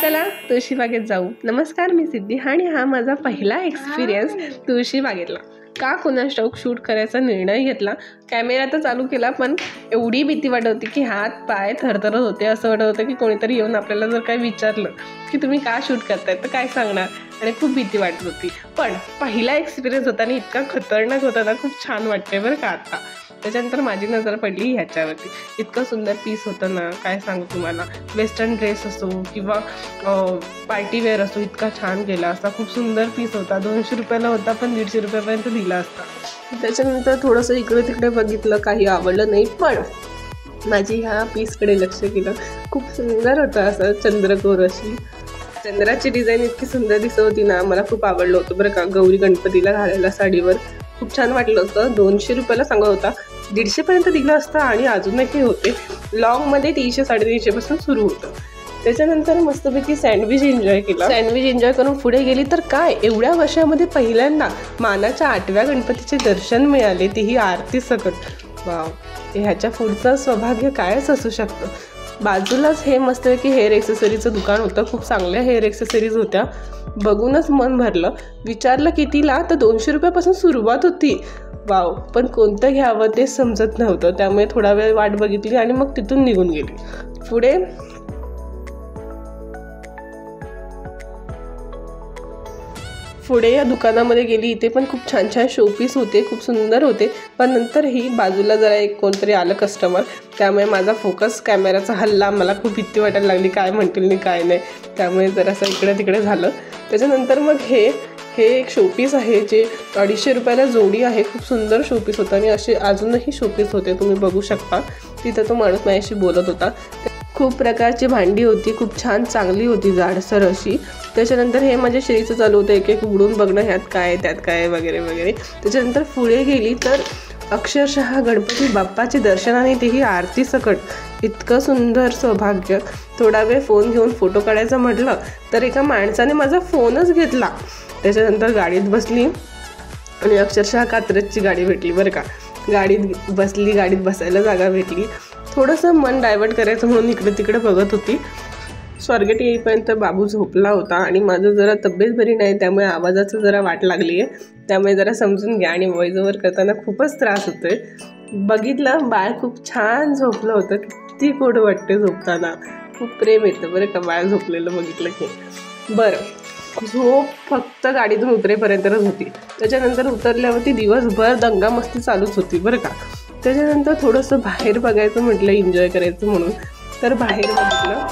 चला तुळशीबागेत जाऊ. नमस्कार, मी सिद्धी आणि हा माझा पहिला एक्सपिरियन्स तुळशीबागेतला. का कोणास ठाऊक शूट करायचा निर्णय घेतला. कॅमेरा तर चालू केला, पण एवढी भीती वाटत होती की हात पाय थरथरत होते. असं वाटत होतं की कोणीतरी येऊन आपल्याला जर काही विचारलं की तुम्ही का शूट करताय तर काय सांगणार, आणि खूप भीती वाटत होती. पण पहिला एक्सपिरियन्स होता आणि इतका खतरनाक होता ना, खूप छान वाटते बरं का आता. त्याच्यानंतर माझी नजर पडली ह्याच्यावरती. इतकं सुंदर पीस होतं ना, काय सांगू तुम्हाला. वेस्टर्न ड्रेस असो किंवा पार्टीवेअर असो, इतका छान केला असता. खूप सुंदर पीस होता. 200 रुपयाला होता, पण 150 रुपयापर्यंत दिला असता. त्याच्यानंतर थोडंसं इकडे तिकडे बघितलं, काही आवडलं नाही, पण माझी ह्या पीसकडे लक्ष केलं. खूप सुंदर होतं, असं चंद्रकोर अशी चंद्राची डिझाईन इतकी सुंदर दिसत होती ना, मला खूप आवडलं होतं बरं का. गौरी गणपतीला घालायला साडीवर खूप छान वाटलं होतं. 200 रुपयाला सांगत होता, 150पर्यंत दिलं असतं आणि अजूनही होते. लॉंगमध्ये 300-350 पासून सुरू होतं. त्याच्यानंतर मस्तपैकी सँडविच एन्जॉय केला. सँडविच एन्जॉय करून पुढे गेली तर काय, एवढ्या वर्षामध्ये पहिल्यांदा मानाच्या 8व्या गणपतीचे दर्शन मिळाले, तीही आरती सकट. वाव, ह्याच्या पुढचं सौभाग्य कायच असू शकतं. बाजूलाच हे मस्तपैकी हेअर एक्सेसरीचं दुकान होतं. खूप चांगल्या हेअर एक्सेसरीज होत्या. बघूनच मन भरलं. विचारलं कितीला, तर 200 रुपयापासून सुरुवात होती. वाव, पण कोणतं घ्यावं ते समजत नव्हतं. त्यामुळे थोडा वेळ वाट बघितली आणि मग तिथून निघून गेली. पुढे या दुकानामध्ये गेली. इथे पण खूप छान छान शोपीस होते, खूप सुंदर होते. पण नंतर ही बाजूला जरा एक कोणतरी आलं कस्टमर, त्यामुळे माझा फोकस कॅमेराचा हल्ला. मला खूप भीती वाटायला लागली, काय म्हणतील नाही काय नाही. त्यामुळे जरासं इकडे तिकडे झालं. त्याच्यानंतर मग हे एक शोपीस आहे, जे 250 रुपयाला जोडी आहे. खूप सुंदर शोपीस होतं आणि असे अजूनही शोपीस होते, तुम्ही बघू शकता. तिथं तो माणूस माझ्याशी बोलत होता. खूप प्रकारची भांडी होती, खूप छान चांगली होती, जाडसर अशी. त्याच्यानंतर हे माझ्या श्रीचं चालू होतं, एक एक उघडून बघणं, ह्यात काय त्यात काय वगैरे वगैरे. त्याच्यानंतर पुढे गेली तर अक्षरशः गणपती बाप्पाचे दर्शन आणि तेही आरती सकट. इतकं सुंदर सौभाग्य. थोडा वेळ फोन घेऊन फोटो काढायचं म्हटलं तर एका माणसाने माझा फोनच घेतला. त्याच्यानंतर गाडीत बसली आणि अक्षरशः कात्रजची गाडी भेटली बरं का. गाडीत बसली, गाडीत बसायला जागा भेटली. थोडंसं मन डायवर्ट करायचं म्हणून इकडे तिकडे बघत होती. स्वारगेट येईपर्यंत बाबू झोपला होता आणि माझं जरा तब्येत बरी नाही, त्यामुळे आवाजाचं जरा वाट लागली आहे. त्यामुळे जरा समजून घ्या. आणि व्हॉइस ओव्हर करताना खूपच त्रास होतोय. बघितलं, बाळ खूप छान झोपलं होतं. किती गोड वाटते झोपताना. खूप प्रेम येतं बरं का बाळ झोपलेलं बघितलं की. बरं, झोप फक्त गाडीतून उतरेपर्यंतच होती. त्याच्यानंतर उतरल्यावरती दिवसभर दंगामस्ती चालूच होती बरं का. त्याच्यानंतर थोडंसं बाहेर बघायचं म्हटलं, एन्जॉय करायचं म्हणून, तर बाहेर बघितलं.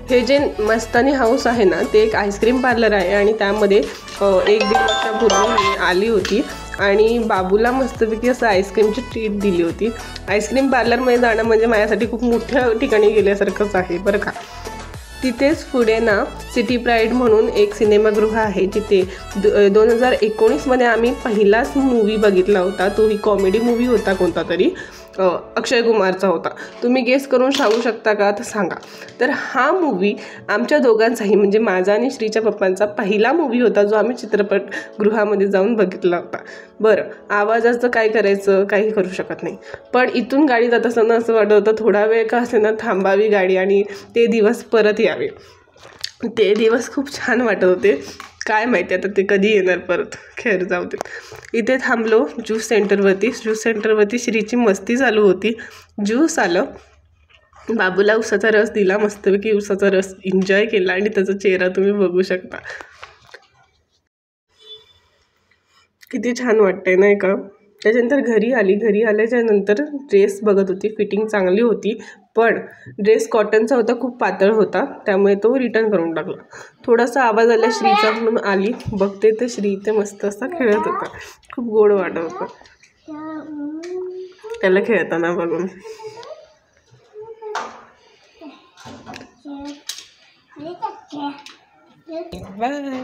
हे जे मस्तानी हाऊस आहे ना, ते एक आईस्क्रीम पार्लर आहे आणि त्यामध्ये 1-1.5 वर्षापूर्वी मी आली होती आणि बाबूला मस्तपैकी असं आईस्क्रीमची ट्रीट दिली होती. आईस्क्रीम पार्लरमध्ये जाणं म्हणजे माझ्यासाठी खूप मोठ्या ठिकाणी गेल्यासारखंच आहे बरं का. तिथेच पुढे ना सिटी प्राईड म्हणून एक सिनेमागृह आहे, जिथे 2019मध्ये आम्ही पहिलाच मूवी बघितला होता. तोही कॉमेडी मूवी होता, कोणता तरी अक्षय कुमारचा होता. तुम्ही गेस करून सांगू शकता का, तर सांगा. तर हा मूवी आमच्या दोघांचाही, म्हणजे माझा आणि श्रीच्या पप्पांचा पहिला मूवी होता, जो आम्ही चित्रपटगृहामध्ये जाऊन बघितला होता. बरं, आवाजाचं काय करायचं, काही करू शकत नाही. पण इथून गाडी जात असताना असं वाटत होतं, थोडा वेळ का असेना थांबावी गाडी आणि ते दिवस परत यावे. ते दिवस खूप छान वाटत होते. काय माहिती आता ते कधी येणार परत. खेर जाऊ दे. इथे थांबलो ज्यूस सेंटरवरती श्रीची मस्ती चालू होती. ज्यूस आलं, बाबूला उसाचा रस दिला. मस्तपैकी उसाचा रस एन्जॉय केला आणि त्याचा चेहरा तुम्ही बघू शकता. किती छान वाटतंय नाही का. त्याच्यानंतर घरी आल्याच्या नंतर ड्रेस बघत होती. फिटिंग चांगली होती, पण ड्रेस कॉटनचा होता, खूप पातळ होता, त्यामुळे तो रिटर्न करून टाकला. थोडासा आवाज आला श्रीचा म्हणून आली. बघते तर श्री ते मस्त असा खेळत होता. खूप गोड वाटत होतं त्याला खेळताना बघून. बाय.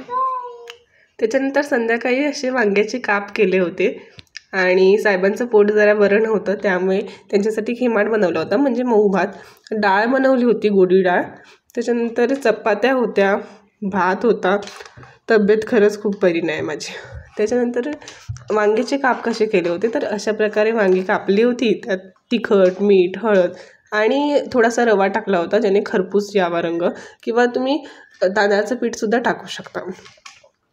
त्याच्यानंतर संध्याकाळी असे वांग्याचे काप केले होते आणि साहेबांचं पोट जरा बरं नव्हतं, त्यामुळे त्यांच्यासाठी खिमाट बनवला होता, म्हणजे मऊ भात. डाळ बनवली होती, गोडी डाळ. त्याच्यानंतर चपात्या होत्या, भात होता. तब्येत खरंच खूप बरी नाही माझी. त्याच्यानंतर वांग्याचे काप कसे केले होते, तर अशा प्रकारे वांगी कापली होती. त्यात तिखट, मीठ, हळद आणि थोडासा रवा टाकला होता ज्याने खरपूस यावा रंग, किंवा तुम्ही तांदळाचं पीठसुद्धा टाकू शकता.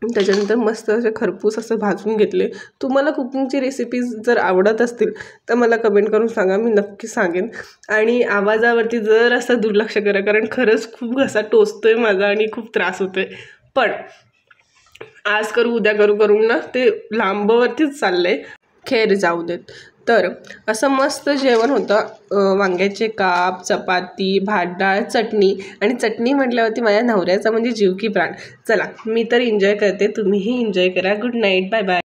त्याच्यानंतर मस्त असे खरपूस असं भाजून घेतले. तुम्हाला कुकिंगची रेसिपीज जर आवडत असतील तर मला कमेंट करून सांगा, मी नक्की सांगेन. आणि आवाजावरती जर असं दुर्लक्ष करा, कारण खरंच खूप घसा टोचतोय माझा आणि खूप त्रास होतोय. पण आज करू उद्या करून ना ते लांबवरतीच चाललंय. खेर जाऊ देत. तर असं मस्त जेवण होतं. वांग्याचे काप, चपाती, भात डाळ, चटणी. आणि चटणी म्हटल्यावरती माझ्या नवऱ्याचा म्हणजे जीव की प्राण. चला, मी तर एन्जॉय करते, तुम्हीही एन्जॉय करा. Good night, bye bye.